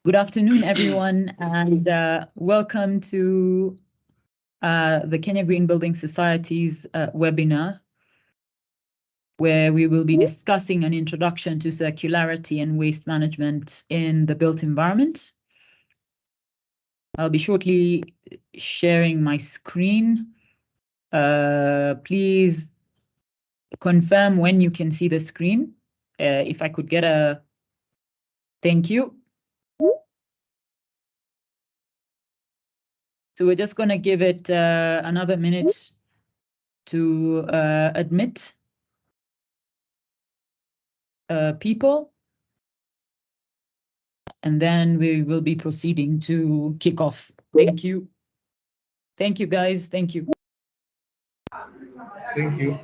Good afternoon, everyone, and welcome to the Kenya Green Building Society's webinar, where we will be discussing an introduction to circularity and waste management in the built environment. I'll be shortly sharing my screen. Please confirm when you can see the screen. If I could get a thank you. So we're just going to give it another minute to admit people, and then we will be proceeding to kick off. Thank you. Thank you, guys. Thank you. Thank you.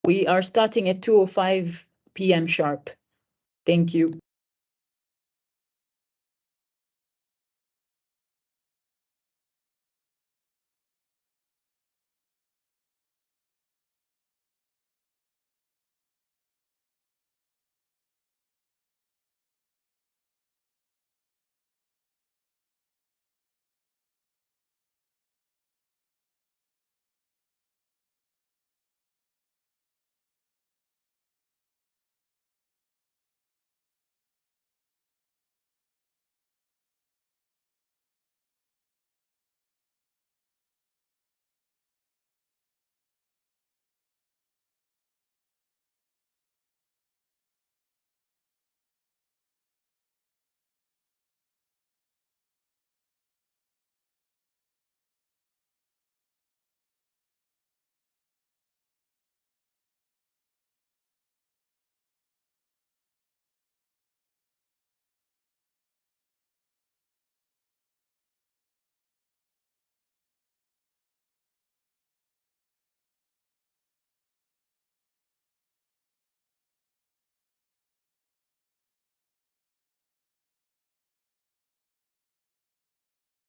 We are starting at 2:05 p.m. sharp. Thank you.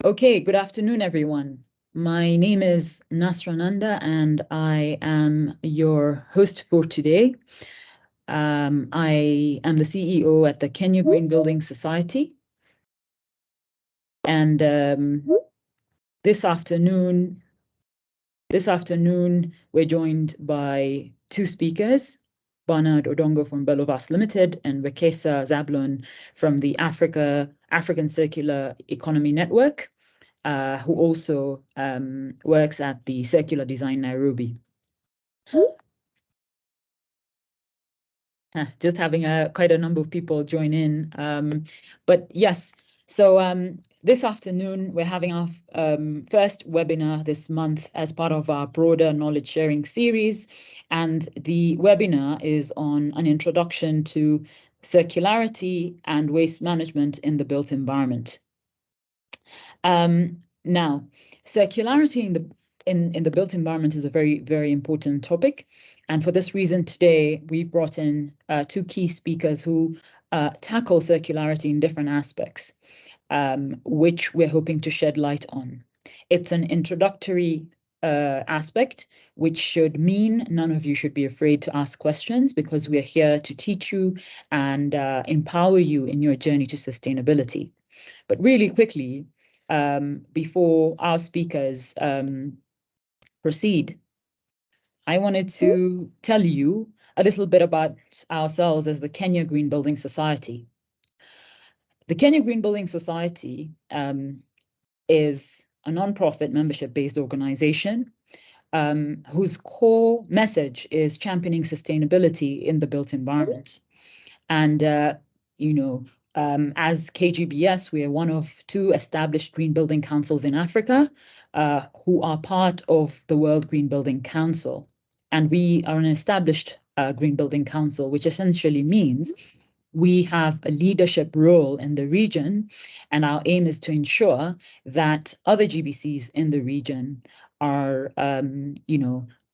Okay, good afternoon, everyone. My name is Nasra Nanda, and I am your host for today. I am the CEO at the Kenya Green Building Society. And this afternoon, we're joined by two speakers, Bernard Odongo from Belovast Limited and Wekesa Zablon from the African Circular Economy Network, who also works at the Circular Design Nairobi. Just having quite a number of people join in. But yes, so this afternoon, we're having our first webinar this month as part of our broader knowledge sharing series. And the webinar is on an introduction to circularity and waste management in the built environment. Now, circularity in the built environment is a very, very important topic. And for this reason, today, we've brought in two key speakers who tackle circularity in different aspects, which we're hoping to shed light on. It's an introductory aspect, which should mean none of you should be afraid to ask questions, because we're here to teach you and empower you in your journey to sustainability. But really quickly, before our speakers proceed, I wanted to tell you a little bit about ourselves as the Kenya Green Building Society. The Kenya Green Building Society is a non-profit membership-based organization whose core message is championing sustainability in the built environment. And, as KGBS, we are one of two established green building councils in Africa who are part of the World Green Building Council. And we are an established Green Building Council, which essentially means we have a leadership role in the region, and our aim is to ensure that other GBCs in the region are,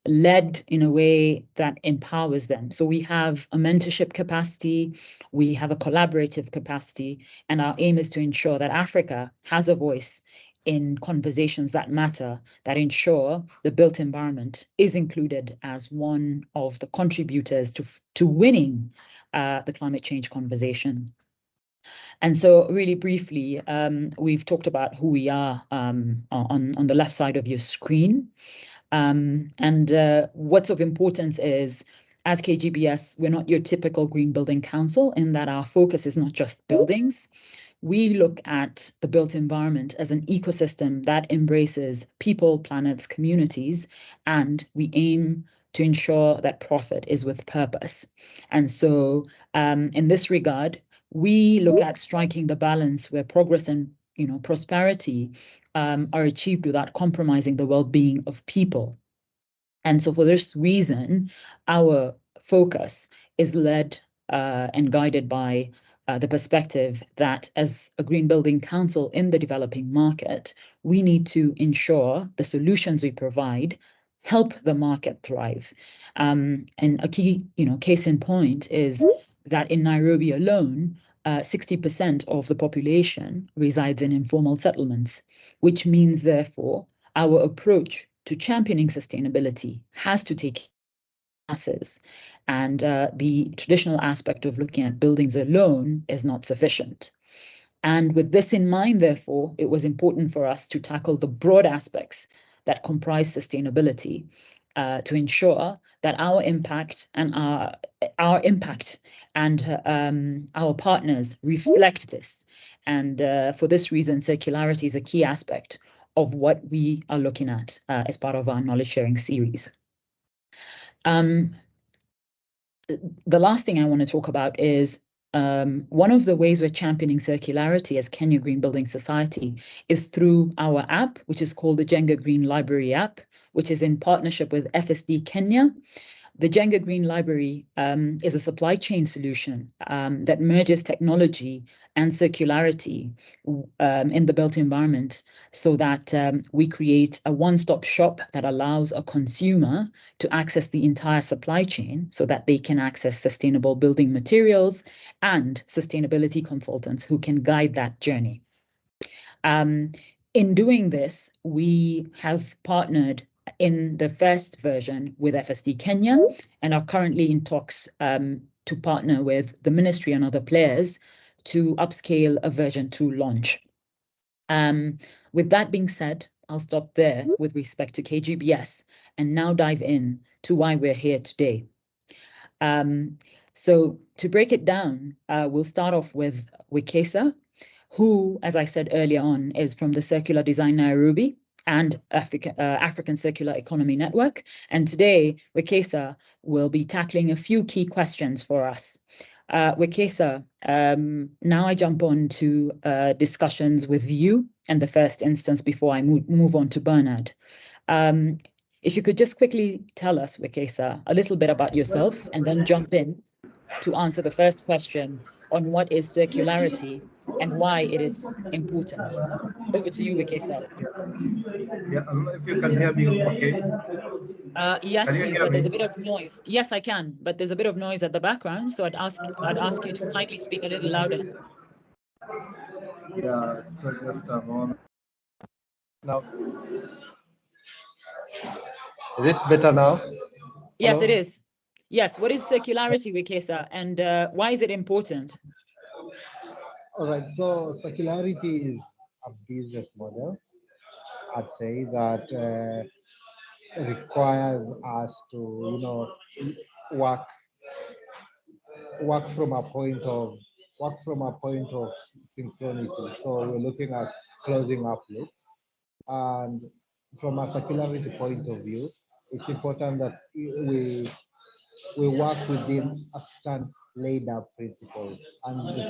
led in a way that empowers them. So we have a mentorship capacity, we have a collaborative capacity, and our aim is to ensure that Africa has a voice in conversations that matter, that ensure the built environment is included as one of the contributors to winning the climate change conversation. And so really briefly, we've talked about who we are on the left side of your screen. What's of importance is, as KGBS, we're not your typical green building council in that our focus is not just buildings. We look at the built environment as an ecosystem that embraces people, planets, communities, and we aim to ensure that profit is with purpose. And so in this regard, we look at striking the balance where progress and prosperity are achieved without compromising the well-being of people. And so for this reason, our focus is led and guided by the perspective that as a green building council in the developing market, we need to ensure the solutions we provide help the market thrive. And a key, case in point is that in Nairobi alone, 60% of the population resides in informal settlements, which means, therefore, our approach to championing sustainability has to take masses, and the traditional aspect of looking at buildings alone is not sufficient. And with this in mind, therefore, it was important for us to tackle the broad aspects that comprise sustainability to ensure that our impact and our impact and our partners reflect this. And for this reason, circularity is a key aspect of what we are looking at as part of our knowledge sharing series. The last thing I want to talk about is one of the ways we're championing circularity as Kenya Green Building Society is through our app, which is called the Jenga Green Library app, which is in partnership with FSD Kenya. The Jenga Green Library is a supply chain solution that merges technology and circularity in the built environment so that we create a one-stop shop that allows a consumer to access the entire supply chain so that they can access sustainable building materials and sustainability consultants who can guide that journey. In doing this, we have partnered in the first version with FSD Kenya and are currently in talks to partner with the ministry and other players to upscale a version 2 launch. With that being said, I'll stop there with respect to KGBS and now dive in to why we're here today. So to break it down, we'll start off with Wekesa, who, as I said earlier on, is from the Circular Design Nairobi and African Circular Economy Network. And today, Wekesa will be tackling a few key questions for us. Wekesa, now I jump on to discussions with you in the first instance before I move on to Bernard. If you could just quickly tell us, Wekesa, a little bit about yourself and then jump in to answer the first question on what is circularity and why it is important. Over to you, Wekesa. Yeah, I don't know if you can hear me okay. Yes, please, but there's a bit of noise. Yes, I can, but there's a bit of noise at the background, so I'd ask you to kindly speak a little louder. Yeah, so just a moment. Now, is it better now? Yes, Hello? it is. Yes, what is circularity, Wekesa, and why is it important? All right, so circularity is a business model, I'd say, that requires us to, work work from a point of synchronity. So we're looking at closing up loops, and from a circularity point of view, it's important that we work within a certain laid out principles. And the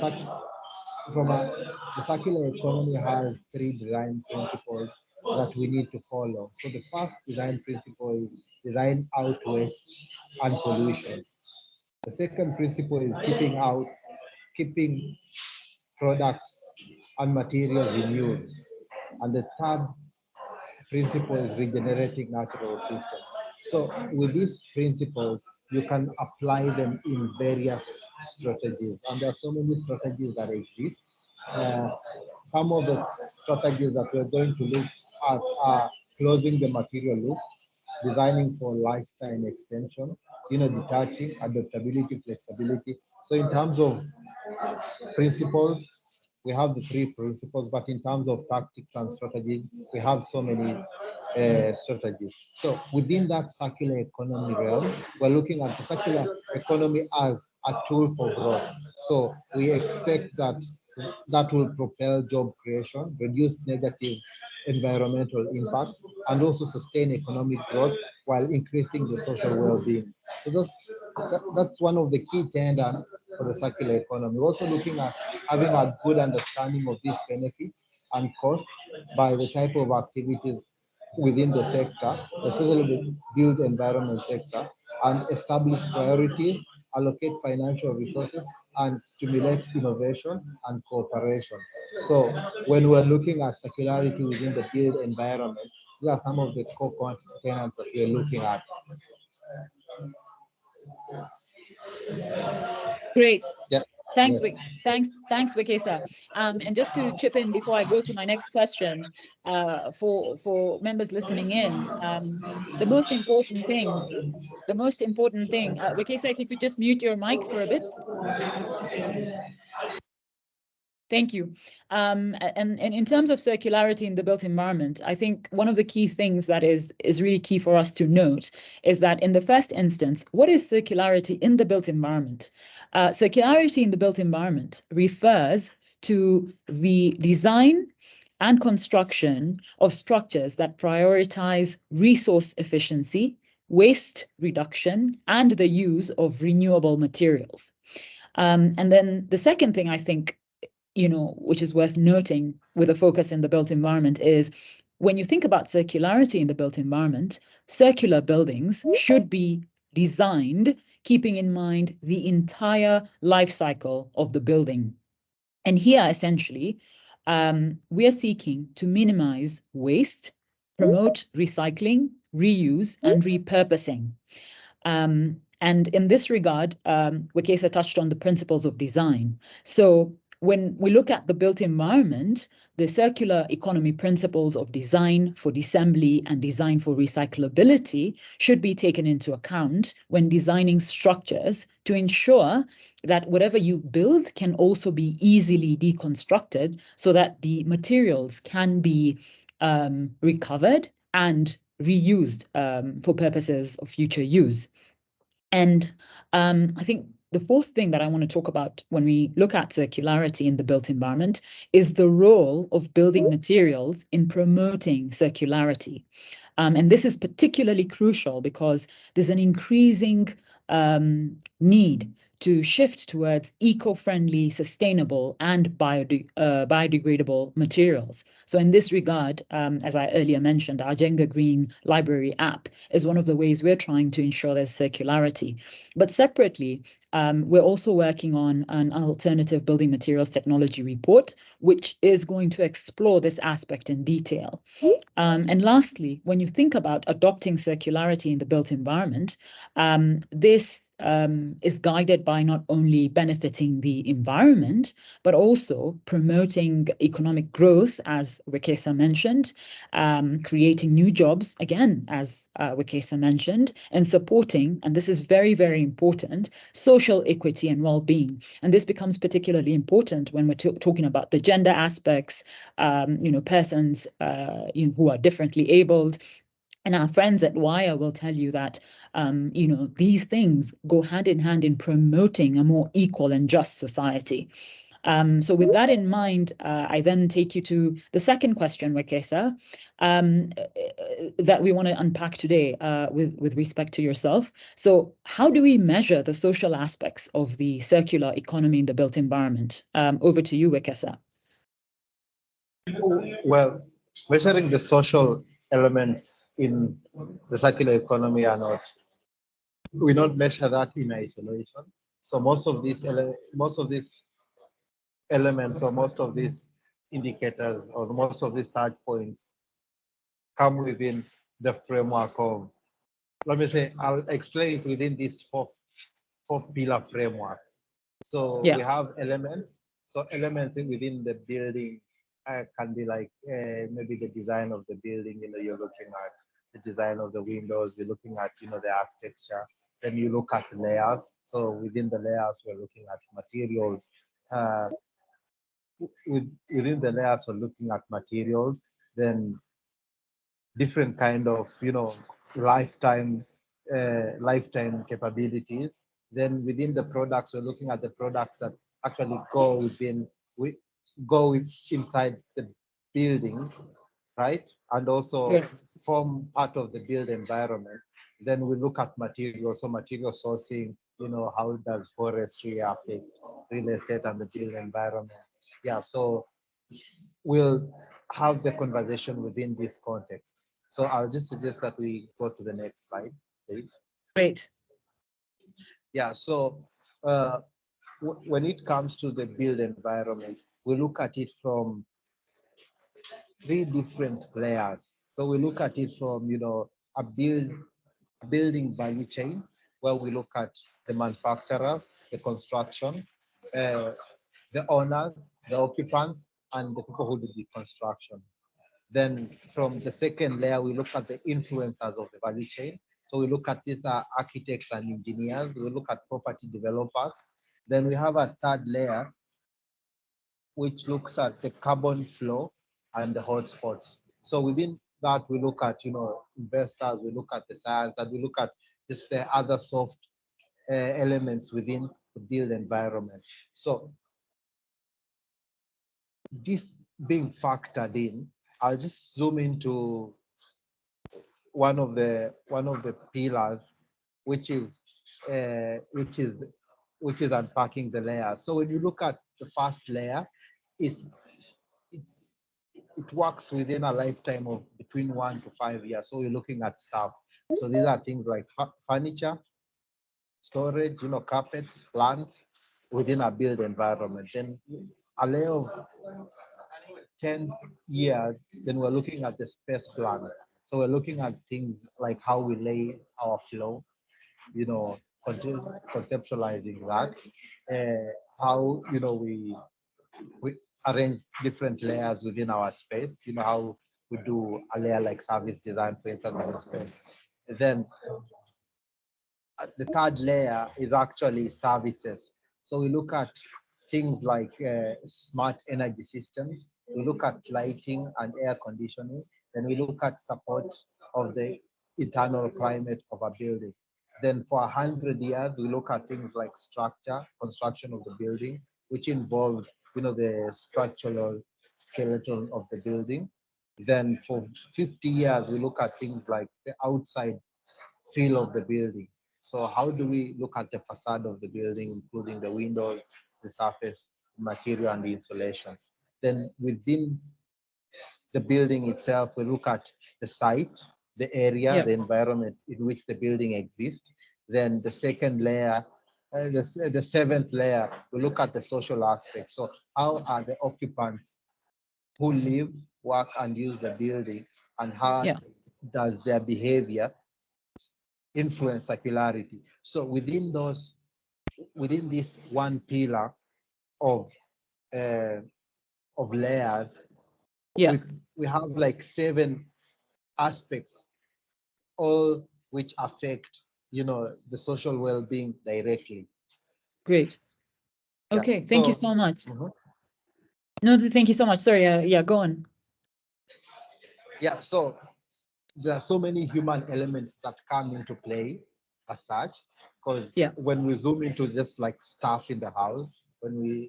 circular economy has 3 design principles that we need to follow. So the first design principle is design out waste and pollution. The second principle is keeping products and materials in use. And the third principle is regenerating natural systems. So with these principles, you can apply them in various strategies. And there are so many strategies that exist. Some of the strategies that we're going to look at are closing the material loop, designing for lifetime extension, detaching, adaptability, flexibility. So in terms of principles, we have the three principles, but in terms of tactics and strategies, we have so many strategies. So within that circular economy realm, we're looking at the circular economy as a tool for growth. So we expect that that will propel job creation, reduce negative environmental impacts, and also sustain economic growth while increasing the social well-being. So that's one of the key tenets for the circular economy. We're also looking at having a good understanding of these benefits and costs by the type of activities within the sector, especially the built environment sector, and establish priorities, allocate financial resources, and stimulate innovation and cooperation. So when we're looking at circularity within the built environment, these are some of the core tenets that we're looking at. Great. Yeah. Thanks, Yes. thanks, Wekesa. And just to chip in before I go to my next question, for members listening in, the most important thing, Wekesa, if you could just mute your mic for a bit. Thank you. And in terms of circularity in the built environment, I think one of the key things that is really key for us to note is that in the first instance, what is circularity in the built environment? Circularity in the built environment refers to the design and construction of structures that prioritize resource efficiency, waste reduction, and the use of renewable materials. And then the second thing I think, which is worth noting with a focus in the built environment is when you think about circularity in the built environment, circular buildings should be designed keeping in mind the entire life cycle of the building. And here, essentially, we are seeking to minimize waste, promote recycling, reuse, and repurposing. And in this regard, Wekesa touched on the principles of design. So when we look at the built environment, the circular economy principles of design for disassembly and design for recyclability should be taken into account when designing structures to ensure that whatever you build can also be easily deconstructed so that the materials can be recovered and reused for purposes of future use. And I think the fourth thing that I want to talk about when we look at circularity in the built environment is the role of building materials in promoting circularity. And this is particularly crucial because there's an increasing need to shift towards eco-friendly, sustainable, and biodegradable materials. So in this regard, as I earlier mentioned, our Jenga Green Library app is one of the ways we're trying to ensure there's circularity. But separately, we're also working on an alternative building materials technology report, which is going to explore this aspect in detail. And lastly, when you think about adopting circularity in the built environment, this is guided by not only benefiting the environment, but also promoting economic growth, as Wekesa mentioned, creating new jobs, again, as Wekesa mentioned, and supporting, and this is very, very important, social equity and well-being. And this becomes particularly important when we're talking about the gender aspects, persons who are differently abled. And our friends at WIRE will tell you that, these things go hand in hand in promoting a more equal and just society. So with that in mind, I then take you to the second question, Wekesa, that we want to unpack today with respect to yourself. So how do we measure the social aspects of the circular economy in the built environment? Over to you, Wekesa. Well, measuring the social elements in the circular economy are not we don't measure that in isolation. So most of these elements or most of these indicators or most of these touch points come within the framework of, let me say, I'll explain it within this four pillar framework. So Yeah. we have elements. So elements within the building can be like maybe the design of the building. You're looking at the design of the windows. You're looking at the architecture. Then you look at layers. So within the layers, we're looking at materials. Uh, Within the layers, we're looking at materials. Then different kind of lifetime lifetime capabilities. Then within the products, we're looking at the products that actually we inside the building, right? And also Good. form part of the build environment. Then we look at materials, so material sourcing, how does forestry affect real estate and the build environment? Yeah, so we'll have the conversation within this context. So I'll just suggest that we go to the next slide, please. Great. Yeah, so when it comes to the build environment, we look at it from three different layers. So we look at it from, a building value chain, where we look at the manufacturers, the construction, uh, the owners, the occupants, and the people who do the construction. Then from the second layer, we look at the influencers of the value chain. So we look at these architects and engineers. We look at property developers. Then we have a third layer, which looks at the carbon flow and the hotspots. So within that, we look at, investors, we look at the science, and we look at just the other soft elements within the build environment. So this being factored in, I'll just zoom into one of the pillars, which is uh, which is which is unpacking the layers. So when you look at the first layer, it's it's it works within a lifetime of between 1 to 5 years. So you're looking at stuff. So these are things like furniture, storage, carpets, plants within a built environment. Then a layer of 10 years, then we're looking at the space plan. So we're looking at things like how we lay our flow, you know, conceptualizing that, how, we arrange different layers within our space, how we do a layer like service design, for instance, in the space. Then the third layer is actually services. So we look at things like smart energy systems. We look at lighting and air conditioning. Then we look at support of the internal climate of a building. Then for 100 years, we look at things like structure, construction of the building, which involves, the structural skeleton of the building. Then for 50 years, we look at things like the outside feel of the building. So how do we look at the facade of the building, including the windows, the surface material, and the insulation? Then within the building itself, we look at the site, the area, Yeah. the environment in which the building exists. Then the second layer, the seventh layer, we look at the social aspect. So how are the occupants who live, work, and use the building, and how Yeah. does their behavior influence circularity? So within this one pillar of uh, of layers, Yeah. we we have like 7 aspects, all which affect the social well-being directly. Great. Yeah. Okay. Thank you So so much. mhm. No, thank you so much. Sorry. Yeah, go on. Yeah. So there are so many human elements that come into play as such, because Yeah. when we zoom into just like stuff in the house,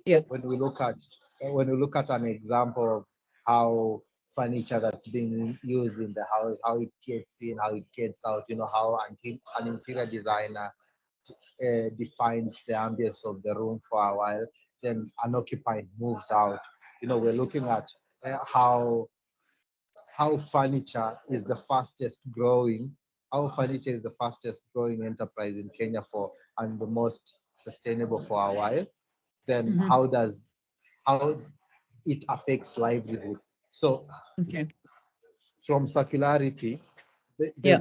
Yeah. when we look at an example of how furniture that's being used in the house, how it gets in, how it gets out, how an interior designer defines the ambience of the room for a while, then an occupied moves out. We're looking at how furniture is the fastest growing our furniture is the fastest growing enterprise in Kenya and the most sustainable for a while, then how it affects livelihood. So Okay. from circularity, Yeah.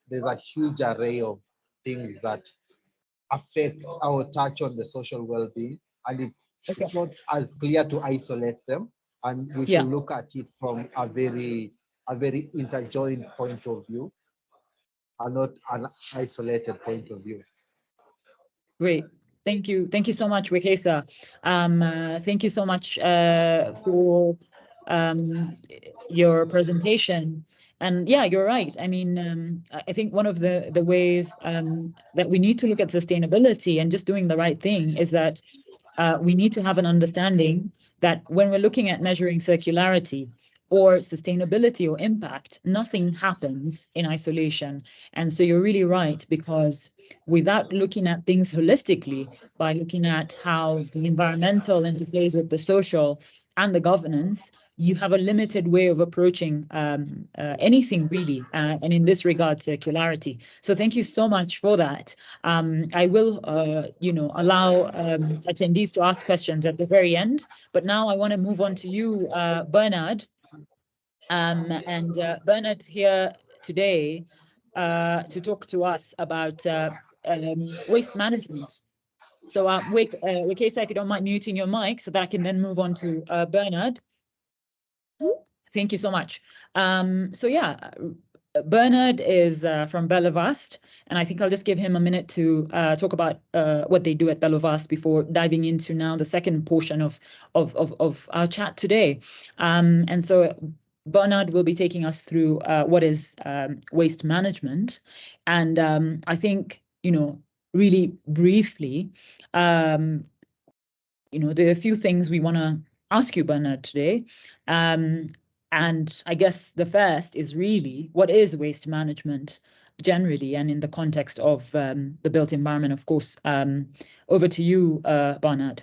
there's a huge array of things that affect our touch on the social well-being, and it's not as clear to isolate them, and we should look at it from a very interjoined point of view and not an isolated point of view. Great. Thank you. Thank you so much, Wekesa. Thank you so much for your presentation. And yeah, you're right. I mean, I think one of the ways that we need to look at sustainability and just doing the right thing is that we need to have an understanding that when we're looking at measuring circularity or sustainability or impact, nothing happens in isolation. And so you're really right, because without looking at things holistically, by looking at how the environmental interplays with the social and the governance, you have a limited way of approaching anything really, and in this regard, circularity. So thank you so much for that. I will, allow attendees to ask questions at the very end, but now I want to move on to you, Bernard. And Bernard's here today to talk to us about waste management. So Wekesa, if you don't mind muting your mic so that I can then move on to Bernard. Thank you so much. So yeah, Bernard is from Belovast, and I think I'll just give him a minute to talk about what they do at Belovast before diving into now the second portion of our chat today. And so Bernard will be taking us through what is waste management, and I think, really briefly, there are a few things we want to ask you, Bernard, today. And I guess the first is really, what is waste management generally, and in the context of the built environment, of course. Over to you, Bernard.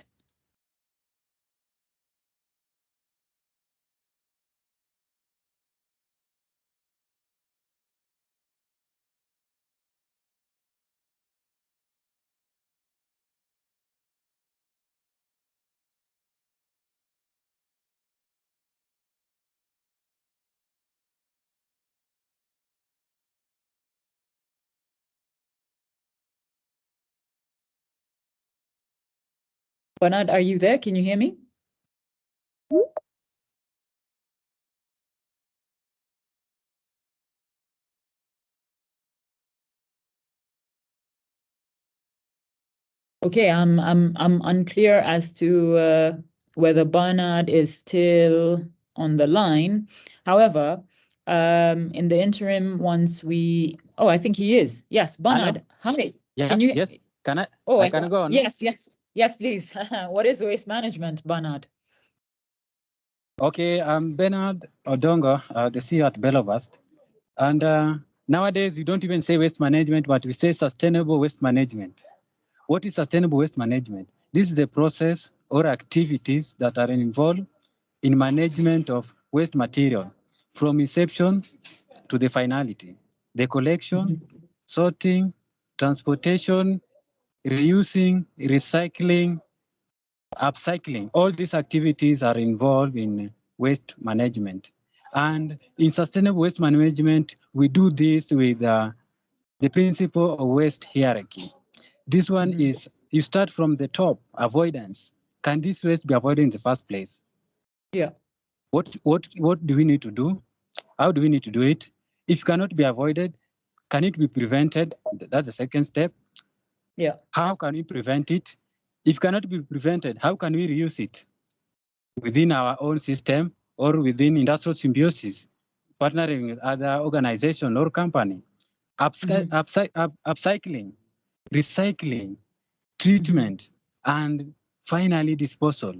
Bernard, are you there? Can you hear me? Okay, I'm unclear as to whether Bernard is still on the line. However, in the interim, I think he is. Yes, Bernard. Hello? Hi. Yeah, Can you? yes. Can I? Oh, I can go on. Yes, please. What is waste management, Bernard? Okay, I'm Bernard Odongo, the CEO at Belovast. And nowadays, you don't even say waste management, but we say sustainable waste management. What is sustainable waste management? This is the process or activities that are involved in management of waste material from inception to the finality. The collection, sorting, transportation, reusing, recycling, upcycling. All these activities are involved in waste management. And in sustainable waste management, we do this with the principle of waste hierarchy. This one is, you start from the top, avoidance. Can this waste be avoided in the first place? Yeah. What do we need to do? How do we need to do it? If it cannot be avoided, can it be prevented? That's the second step. Yeah. How can we prevent it? If it cannot be prevented, how can we reuse it within our own system or within industrial symbiosis, partnering with other organization or company? Upcycling, recycling, treatment, and finally disposal.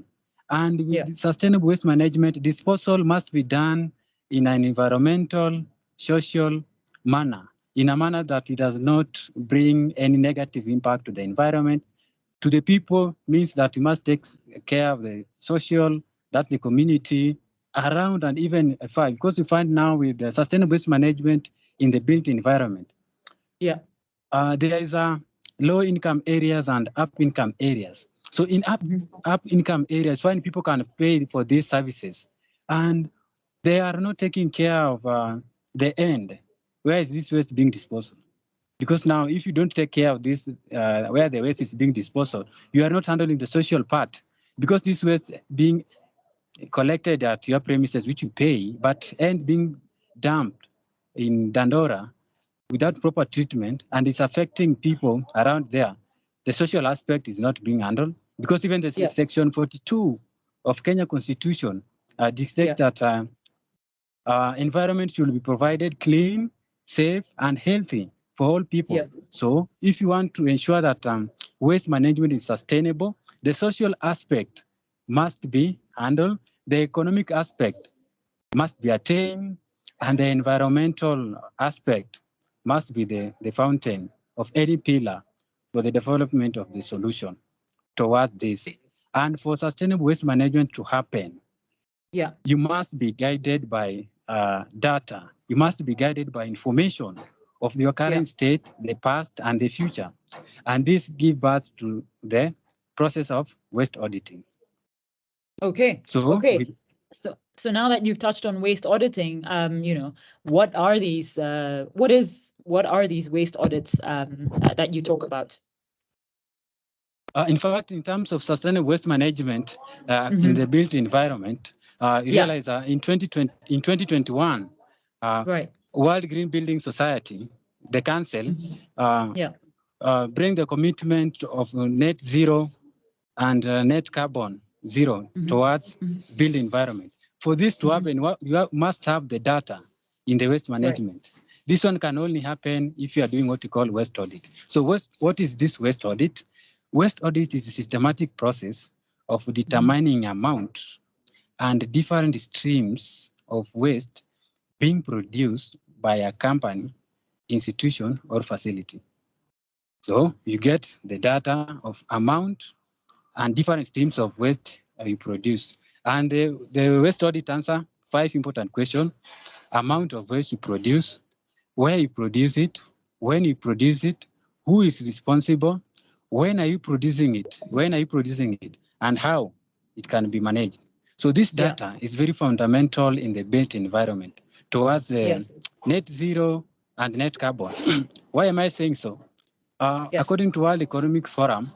And with sustainable waste management, disposal must be done in an environmental, social manner, in a manner that it does not bring any negative impact to the environment. To the people means that we must take care of the social, that's the community around and even far, because we find now with the sustainable waste management, in the built environment. Yeah. There is a low income areas and up income areas. So in up income areas, when people can pay for these services, and they are not taking care of the end. Where is this waste being disposed? Because now, if you don't take care of this, where the waste is being disposed of, you are not handling the social part. Because this waste being collected at your premises, which you pay, but end being dumped in Dandora without proper treatment, and it's affecting people around there. The social aspect is not being handled, because even the section 42 of Kenya Constitution dictates that environment should be provided clean, safe, and healthy for all people. Yeah. So if you want to ensure that waste management is sustainable, the social aspect must be handled, the economic aspect must be attained, and the environmental aspect must be the fountain of any pillar for the development of the solution towards this. And for sustainable waste management to happen, you must be guided by data. You must be guided by information of your current state, the past, and the future. And this gives birth to the process of waste auditing. Okay. So, okay. So now that you've touched on waste auditing, what are these? What are these waste audits that you talk about? In fact, in terms of sustainable waste management in the built environment, you realize in 2021, World Green Building Society, the Council, bring the commitment of net zero and net carbon zero towards built environment. For this to happen, you must have the data in the waste management. This one can only happen if you are doing what you call waste audit. So what is this waste audit? Waste audit is a systematic process of determining amount and different streams of waste being produced by a company, institution, or facility. So you get the data of amount and different streams of waste you produce. And the waste audit answer 5 important questions: amount of waste you produce, where you produce it, when you produce it, who is responsible, when are you producing it, and how it can be managed. So this data is very fundamental in the built environment towards the net zero and net carbon. Why am I saying so? According to World Economic Forum,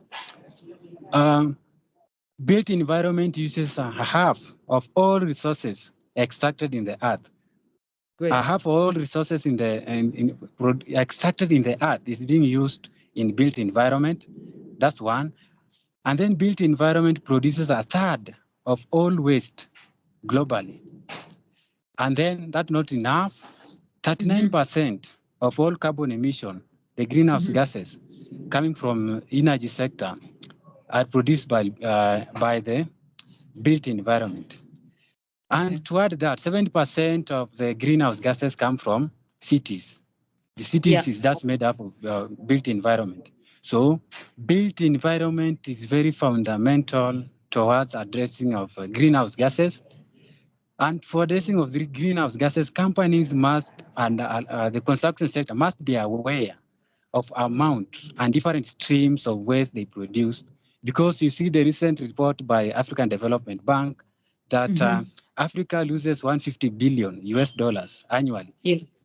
built environment uses half of all resources extracted in the earth. Half all resources extracted in the earth is being used in built environment. That's one. And then built environment produces a third of all waste globally. And then that's not enough. 39% of all carbon emission, the greenhouse gases coming from energy sector, are produced by the built environment. And to add that, 70% of the greenhouse gases come from cities. The cities is just made up of built environment. So built environment is very fundamental towards addressing of greenhouse gases. And for addressing of the greenhouse gases, companies must, and the construction sector must be aware of amount and different streams of waste they produce. Because you see the recent report by African Development Bank that Africa loses 150 billion US dollars annually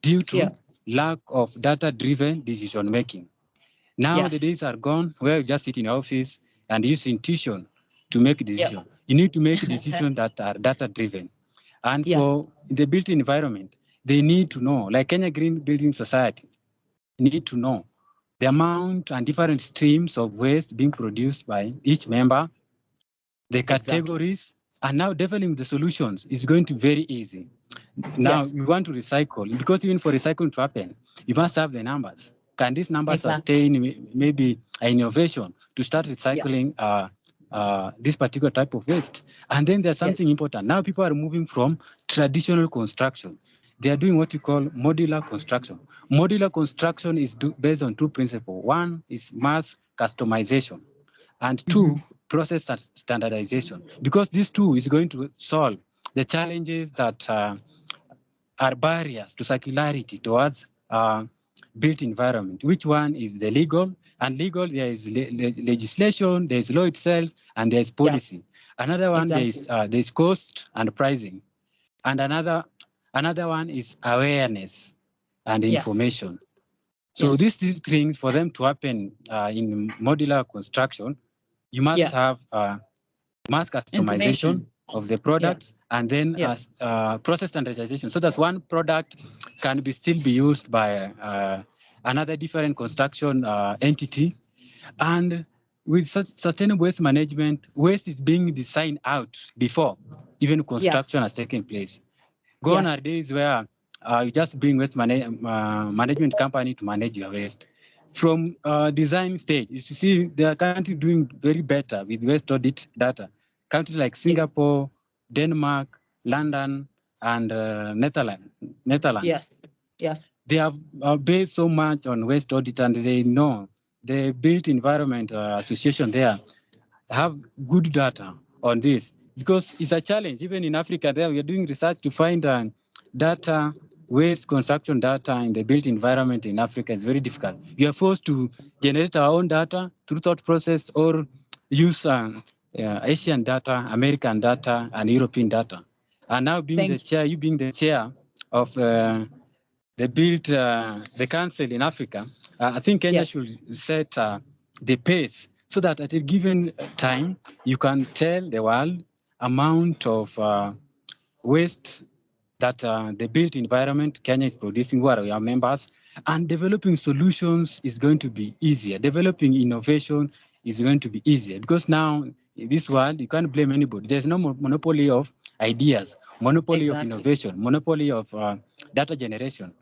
due to lack of data-driven decision making. Now the days are gone where you just sit in your office and use intuition to make decisions. You need to make decisions that are data-driven. And for the built environment, they need to know, like Kenya Green Building Society, need to know the amount and different streams of waste being produced by each member, the categories, and now developing the solutions is going to be very easy. Now we want to recycle, because even for recycling to happen, you must have the numbers. Can these numbers sustain maybe an innovation to start recycling this particular type of waste? And then there's something important. Now people are moving from traditional construction. They are doing what you call modular construction. Modular construction is based on 2 principles. One is mass customization, and 2, process standardization. Because this 2 is going to solve the challenges that are barriers to circularity towards built environment. Which one is the legal? And legal, there is legislation, there is law itself, and there is policy. Yes. Another one, Exactly. there is cost and pricing. And another one is awareness and Yes. information. So Yes. these things, for them to happen in modular construction, you must have mass customization of the products, and then process standardization, so that one product can still be used by another different construction entity. And with sustainable waste management, waste is being designed out before even construction has taken place. Gone are days where you just bring waste management company to manage your waste. From design stage, you see there are countries doing very better with waste audit data. Countries like Singapore, Denmark, London, and Netherlands. Yes. Yes. They have based so much on waste audit, and they know the Built Environment Association there have good data on this, because it's a challenge. Even in Africa, there we are doing research to find data, waste construction data in the built environment in Africa is very difficult. We are forced to generate our own data through thought process, or use Asian data, American data, and European data. And now being the chair, you being the chair of the council in Africa, I think Kenya should set the pace, so that at a given time, you can tell the world amount of waste that the built environment Kenya is producing, who are our members, and developing solutions is going to be easier. Developing innovation is going to be easier, because now in this world, you can't blame anybody. There's no monopoly of ideas, monopoly of innovation, monopoly of data generation.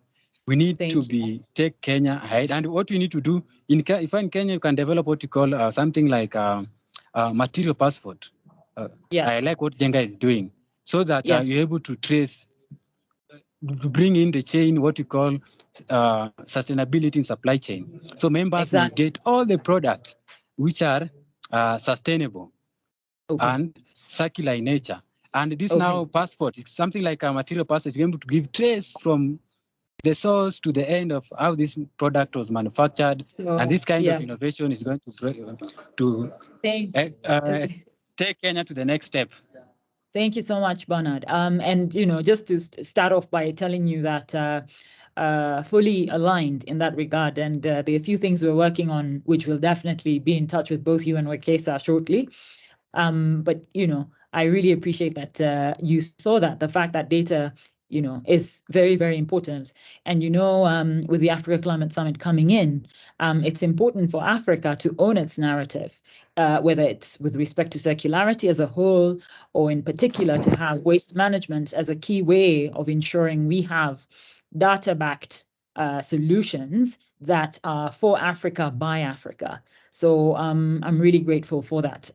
We need to take Kenya ahead. And what we need to do, if in Kenya, you can develop what you call something like material passport. I like what Jenga is doing, so that you're able to trace, to bring in the chain, what you call sustainability in supply chain. So members will get all the products which are sustainable and circular in nature. And this now passport, it's something like a material passport, is able to give trace from the source to the end of how this product was manufactured. And this kind of innovation is going to take Kenya to the next step. Thank you so much, Bernard. And just to start off by telling you that fully aligned in that regard, and there are a few things we're working on, which will definitely be in touch with both you and Wekesa shortly. But I really appreciate that you saw that the fact that data is very, very important. And with the Africa Climate Summit coming in, it's important for Africa to own its narrative, whether it's with respect to circularity as a whole, or in particular to have waste management as a key way of ensuring we have data-backed solutions that are for Africa by Africa. So I'm really grateful for that.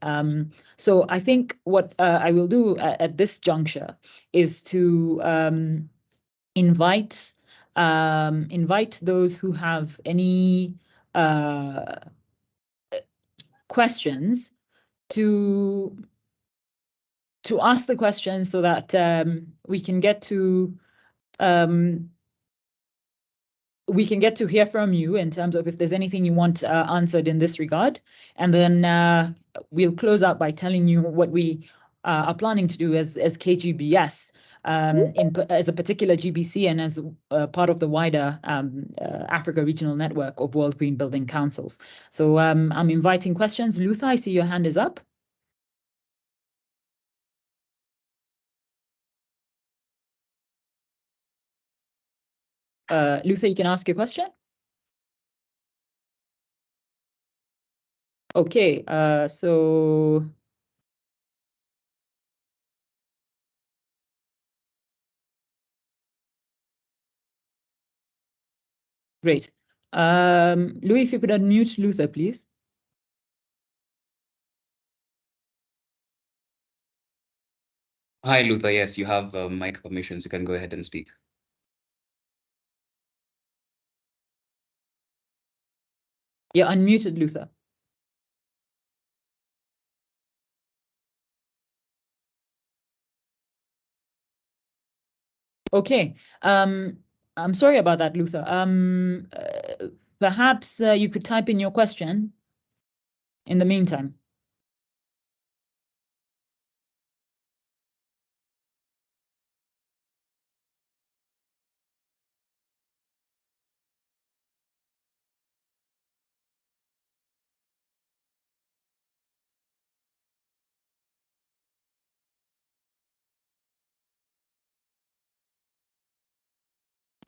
So I think what I will do at this juncture is to invite those who have any questions to ask the questions, so that we can get to hear from you in terms of if there's anything you want answered in this regard. And then we'll close out by telling you what we are planning to do as KGBS, as a particular GBC, and as part of the wider Africa Regional Network of World Green Building Councils. So I'm inviting questions. Luther, I see your hand is up. Luther, you can ask your question. Okay, so great. Louis, if you could unmute Luther, please. Hi, Luther. Yes, you have mic permissions. You can go ahead and speak. You're unmuted, Luther. Okay. I'm sorry about that, Luther. Perhaps you could type in your question in the meantime.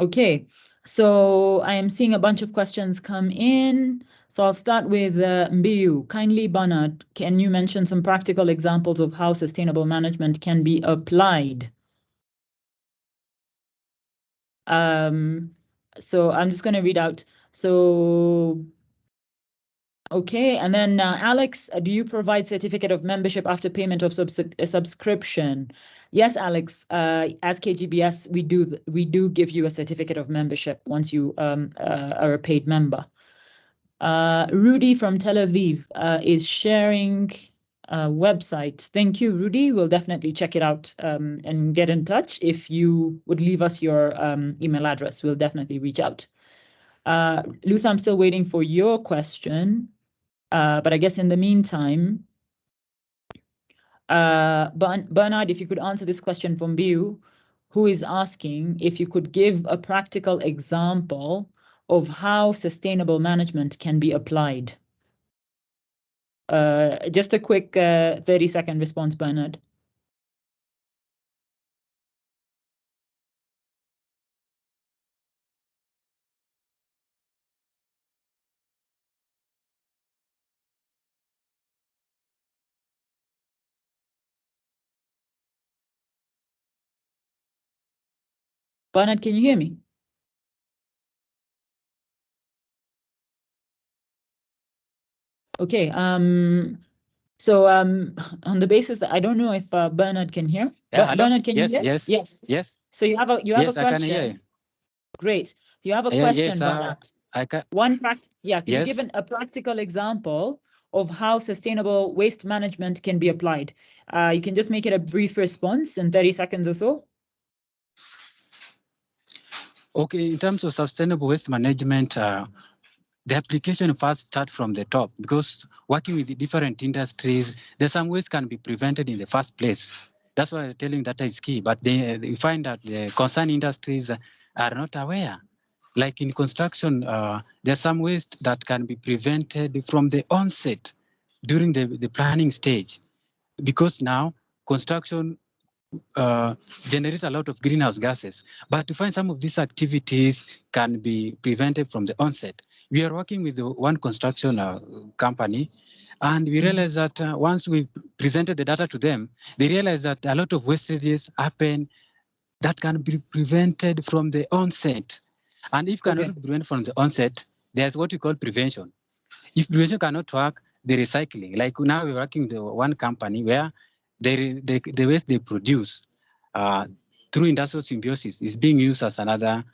Okay, so I am seeing a bunch of questions come in. So I'll start with Mbiu. Kindly, Bernard, can you mention some practical examples of how sustainable management can be applied? So I'm just going to read out. So, okay, and then Alex, do you provide certificate of membership after payment of subscription? Yes, Alex. As KGBS, we do give you a certificate of membership once you are a paid member. Rudy from Tel Aviv is sharing a website. Thank you, Rudy. We'll definitely check it out and get in touch. If you would leave us your email address, we'll definitely reach out. Luther, I'm still waiting for your question. But I guess in the meantime, Bernard, if you could answer this question from Biu, who is asking if you could give a practical example of how sustainable management can be applied. Just a quick 30-second response, Bernard. Bernard, can you hear me? Okay. So on the basis that I don't know if Bernard can hear. Yeah, Bernard, can you hear? Yes. So you have a Yes, question. I can hear you. Great. Do you have a question, Yes, Bernard? I can. Can you Yes. give a practical example of how sustainable waste management can be applied? You can just make it a brief response in 30 seconds or so. Okay, in terms of sustainable waste management, the application first start from the top, because working with the different industries, there's some waste can be prevented in the first place. That's why I'm telling that is key. But they find that the concerned industries are not aware. Like in construction, there's some waste that can be prevented from the onset during the planning stage, because now construction generate a lot of greenhouse gases. But to find some of these activities can be prevented from the onset. We are working with one construction company, and we realized that once we presented the data to them, they realized that a lot of wastages happen that can be prevented from the onset. And if cannot be prevented from the onset, there's what we call prevention. If prevention cannot work, the recycling. Like now we're working with one company where the waste they produce through industrial symbiosis is being used as another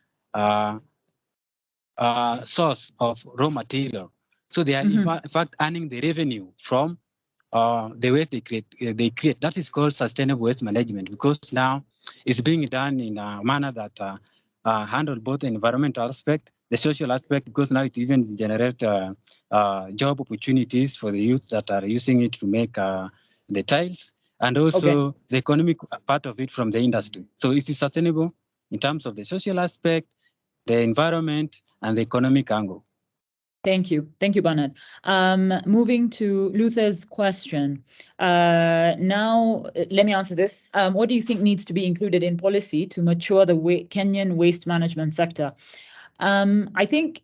source of raw material. So they are in fact earning the revenue from the waste they create. That is called sustainable waste management, because now it's being done in a manner that handle both the environmental aspect, the social aspect, because now it even generate job opportunities for the youth that are using it to make the tiles, and also the economic part of it from the industry. So it is sustainable in terms of the social aspect, the environment, and the economic angle. Thank you, Bernard. Moving to Luther's question. Now, let me answer this. What do you think needs to be included in policy to mature the Kenyan waste management sector? I think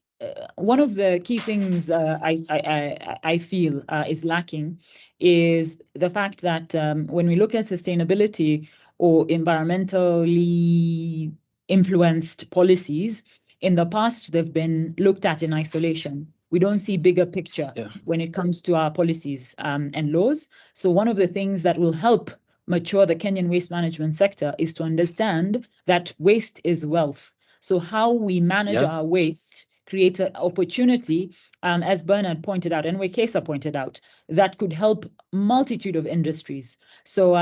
one of the key things I feel is lacking is the fact that when we look at sustainability or environmentally influenced policies, in the past, they've been looked at in isolation. We don't see bigger picture when it comes to our policies and laws. So one of the things that will help mature the Kenyan waste management sector is to understand that waste is wealth. So how we manage our waste creates an opportunity, as Bernard pointed out, and Wekesa pointed out, that could help multitude of industries. So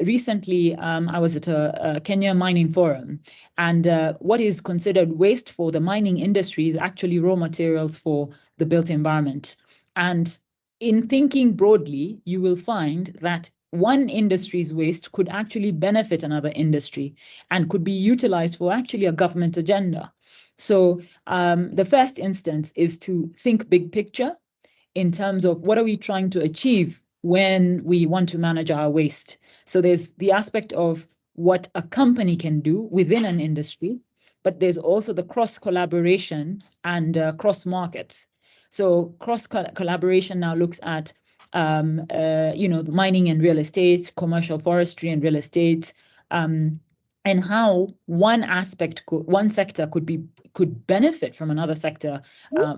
recently, I was at a Kenya Mining Forum, and what is considered waste for the mining industry is actually raw materials for the built environment. And in thinking broadly, you will find that one industry's waste could actually benefit another industry and could be utilized for actually a government agenda. So the first instance is to think big picture in terms of what are we trying to achieve when we want to manage our waste. So there's the aspect of what a company can do within an industry, but there's also the cross collaboration and cross markets. So cross collaboration now looks at mining and real estate, commercial forestry and real estate, and how one sector could benefit from another sector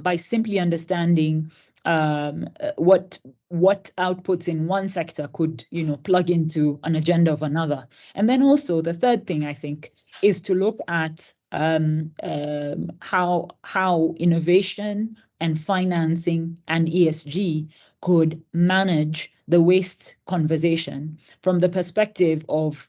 by simply understanding what outputs in one sector could plug into an agenda of another. And then also the third thing, I think, is to look at how innovation and financing and ESG could manage the waste conversation from the perspective of,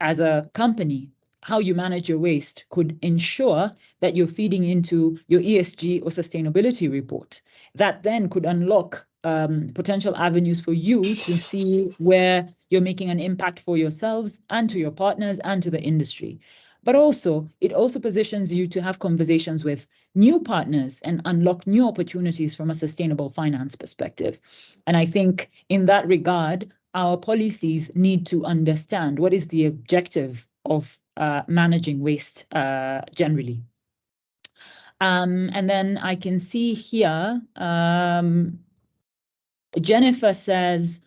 as a company, how you manage your waste could ensure that you're feeding into your ESG or sustainability report. That then could unlock potential avenues for you to see where you're making an impact for yourselves and to your partners and to the industry. But also, it also positions you to have conversations with new partners and unlock new opportunities from a sustainable finance perspective. And I think in that regard, our policies need to understand what is the objective of managing waste generally. And then I can see here, Jennifer says,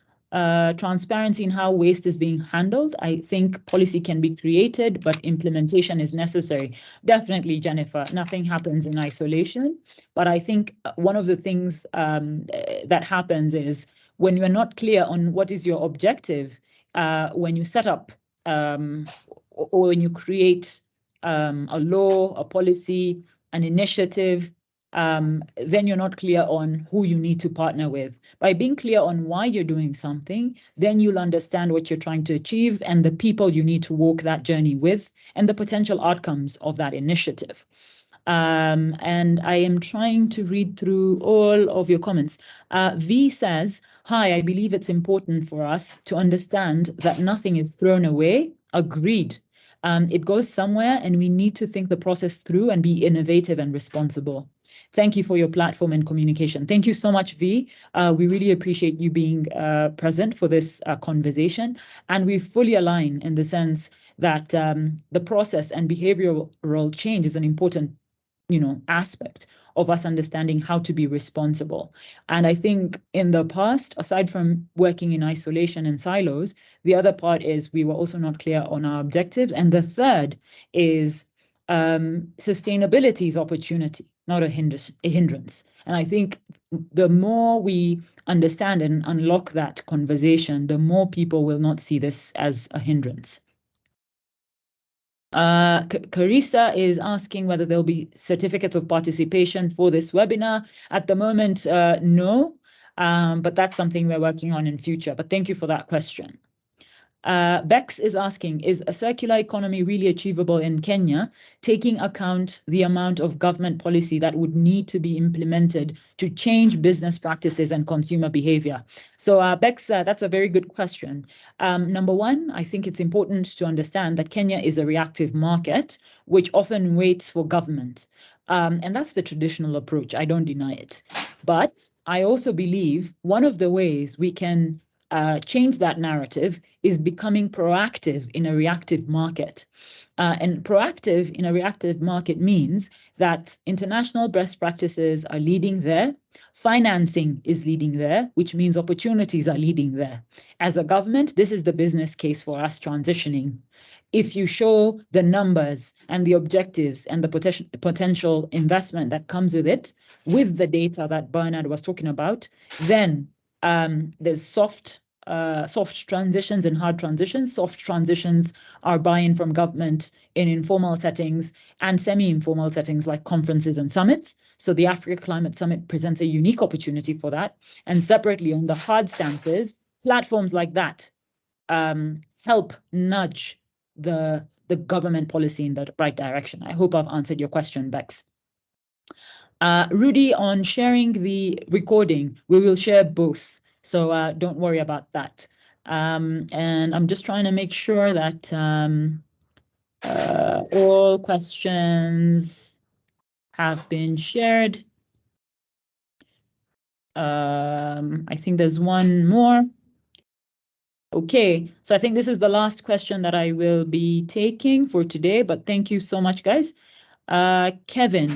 transparency in how waste is being handled. I think policy can be created, but implementation is necessary. Definitely, Jennifer, nothing happens in isolation. But I think one of the things that happens is when you're not clear on what is your objective, when you set up or when you create a law, a policy, an initiative, then you're not clear on who you need to partner with. By being clear on why you're doing something, then you'll understand what you're trying to achieve and the people you need to walk that journey with and the potential outcomes of that initiative. And I am trying to read through all of your comments. V says, hi, I believe it's important for us to understand that nothing is thrown away. Agreed. It goes somewhere and we need to think the process through and be innovative and responsible. Thank you for your platform and communication. Thank you so much, V. We really appreciate you being present for this conversation. And we fully align in the sense that the process and behavioral change is an important aspect of us understanding how to be responsible. And I think in the past, aside from working in isolation and silos, the other part is we were also not clear on our objectives. And the third is sustainability is opportunity, not a hindrance. And I think the more we understand and unlock that conversation, the more people will not see this as a hindrance. Carissa is asking whether there'll be certificates of participation for this webinar. At the moment, no, but that's something we're working on in future. But thank you for that question. Bex is asking, is a circular economy really achievable in Kenya, taking account the amount of government policy that would need to be implemented to change business practices and consumer behavior? So Bex, that's a very good question. Number one, I think it's important to understand that Kenya is a reactive market, which often waits for government. And that's the traditional approach. I don't deny it. But I also believe one of the ways we can change that narrative is becoming proactive in a reactive market. And proactive in a reactive market means that international best practices are leading there, financing is leading there, which means opportunities are leading there. As a government, this is the business case for us transitioning. If you show the numbers and the objectives and the potential investment that comes with it, with the data that Bernard was talking about, then there's soft soft transitions and hard transitions. Soft transitions are buy-in from government in informal settings and semi-informal settings like conferences and summits. So the Africa Climate Summit presents a unique opportunity for that. And separately on the hard stances, platforms like that help nudge the government policy in the right direction. I hope I've answered your question, Bex. Rudy, on sharing the recording, we will share both. So don't worry about that. And I'm just trying to make sure that all questions have been shared. I think there's one more. Okay, so I think this is the last question that I will be taking for today, but thank you so much, guys. Kevin,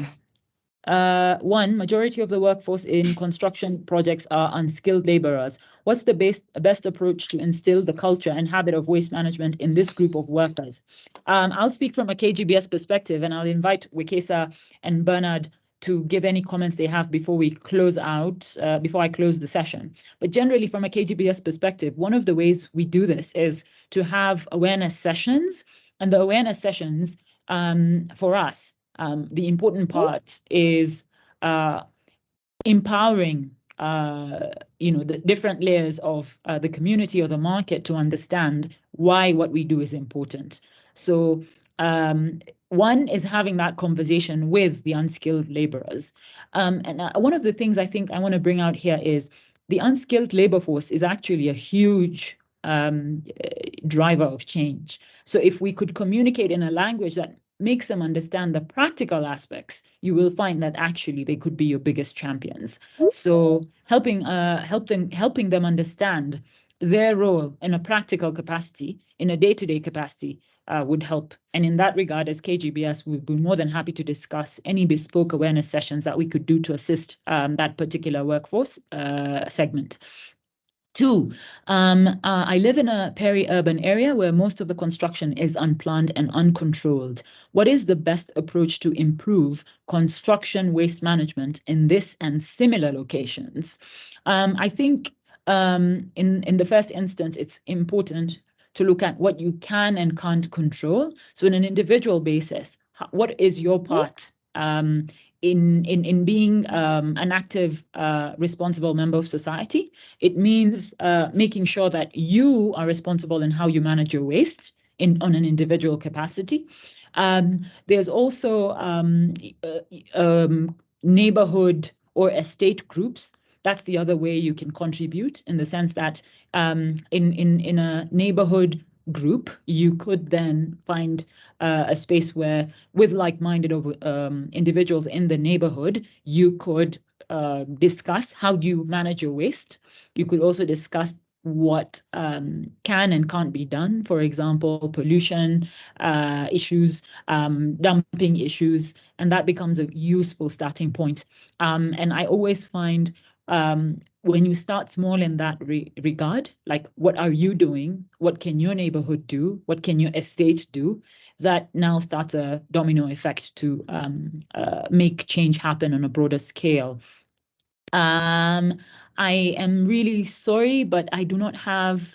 one, majority of the workforce in construction projects are unskilled laborers. What's the best approach to instill the culture and habit of waste management in this group of workers? I'll speak from a KGBS perspective, and I'll invite Wekesa and Bernard to give any comments they have before we close out, before I close the session. But generally, from a KGBS perspective, one of the ways we do this is to have awareness sessions, and the awareness sessions for us, the important part is empowering the different layers of the community or the market to understand why what we do is important. So one is having that conversation with the unskilled laborers. And one of the things I think I want to bring out here is the unskilled labor force is actually a huge driver of change. So if we could communicate in a language that makes them understand the practical aspects, you will find that actually they could be your biggest champions. So helping them understand their role in a practical capacity, in a day-to-day capacity, would help. And in that regard, as KGBS, we'd be more than happy to discuss any bespoke awareness sessions that we could do to assist that particular workforce segment. Two, I live in a peri-urban area where most of the construction is unplanned and uncontrolled. What is the best approach to improve construction waste management in this and similar locations? I think in the first instance, it's important to look at what you can and can't control. So in an individual basis, what is your part in being an active, responsible member of society? It means making sure that you are responsible in how you manage your waste on an individual capacity. There's also neighborhood or estate groups. That's the other way you can contribute, in the sense that in a neighborhood group, you could then find a space where, with like-minded individuals in the neighborhood, you could discuss how you manage your waste. You could also discuss what can and can't be done. For example, pollution issues, dumping issues, and that becomes a useful starting point. And I always find when you start small in that regard, like what are you doing? What can your neighborhood do? What can your estate do? That now starts a domino effect to make change happen on a broader scale. I am really sorry, but I do not have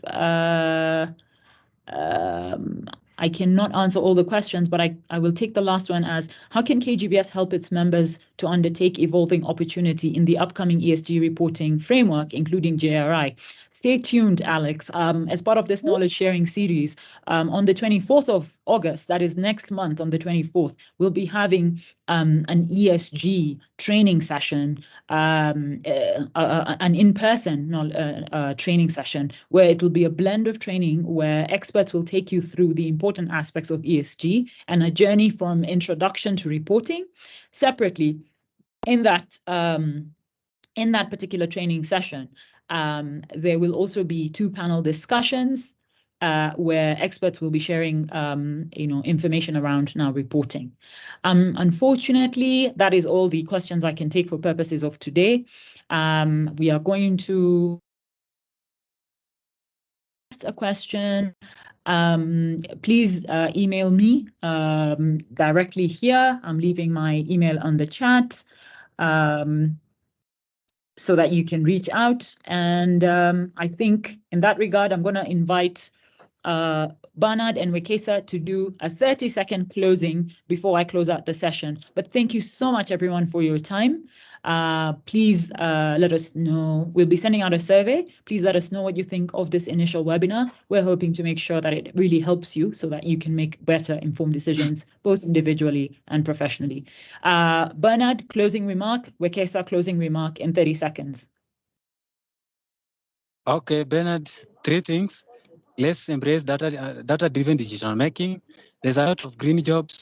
I cannot answer all the questions, but I will take the last one as, how can KGBS help its members to undertake evolving opportunity in the upcoming ESG reporting framework, including JRI? Stay tuned, Alex. As part of this knowledge sharing series, on the 24th of August, that is next month on the 24th, we'll be having an ESG training session, an in-person training session, where it will be a blend of training where experts will take you through the important aspects of ESG and a journey from introduction to reporting. Separately, in that particular training session, there will also be 2 panel discussions where experts will be sharing information around now reporting. Unfortunately, that is all the questions I can take for purposes of today. We are going to ask a question. Please email me directly here. I'm leaving my email on the chat. so that you can reach out. And I think in that regard, I'm going to invite Bernard and Wekesa to do a 30-second closing before I close out the session. But thank you so much, everyone, for your time. Please let us know. We'll be sending out a survey. Please let us know what you think of this initial webinar. We're hoping to make sure that it really helps you so that you can make better informed decisions, both individually and professionally. Bernard, closing remark. Wekesa, closing remark in 30 seconds. Okay, Bernard, 3 things. Let's embrace data-driven decision making. There's a lot of green jobs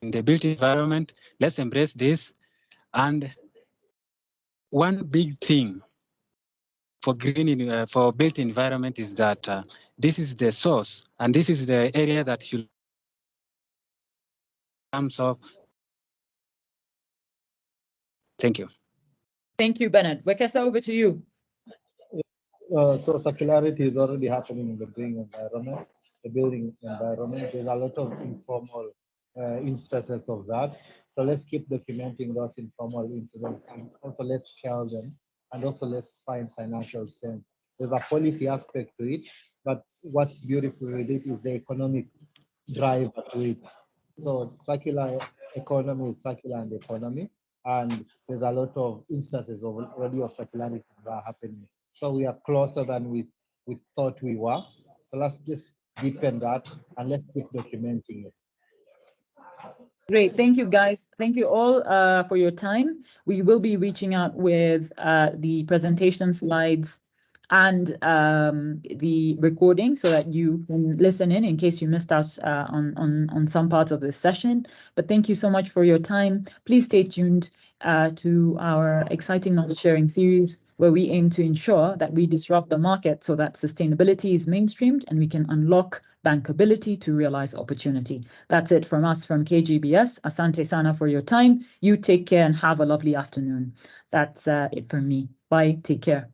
in the built environment. Let's embrace this. And one big thing for for built environment is that this is the source, and this is the area that should terms of. Thank you. Thank you, Bernard. Wekesa, over to you. So circularity is already happening in the building environment. There's a lot of informal instances of that. So let's keep documenting those informal incidents, and also let's scale them, and also let's find financial sense. There's a policy aspect to it, but what's beautiful with it is the economic drive to it. So circular economy is circular and economy, and there's a lot of instances already of circularity that are happening. So we are closer than we thought we were. So let's just deepen that and let's keep documenting it. Great. Thank you, guys. Thank you all for your time. We will be reaching out with the presentation slides and the recording so that you can listen in case you missed out on some parts of this session. But thank you so much for your time. Please stay tuned to our exciting knowledge sharing series, where we aim to ensure that we disrupt the market so that sustainability is mainstreamed and we can unlock bankability to realize opportunity. That's it from us from KGBS. Asante sana for your time. You take care and have a lovely afternoon. That's it from me. Bye. Take care.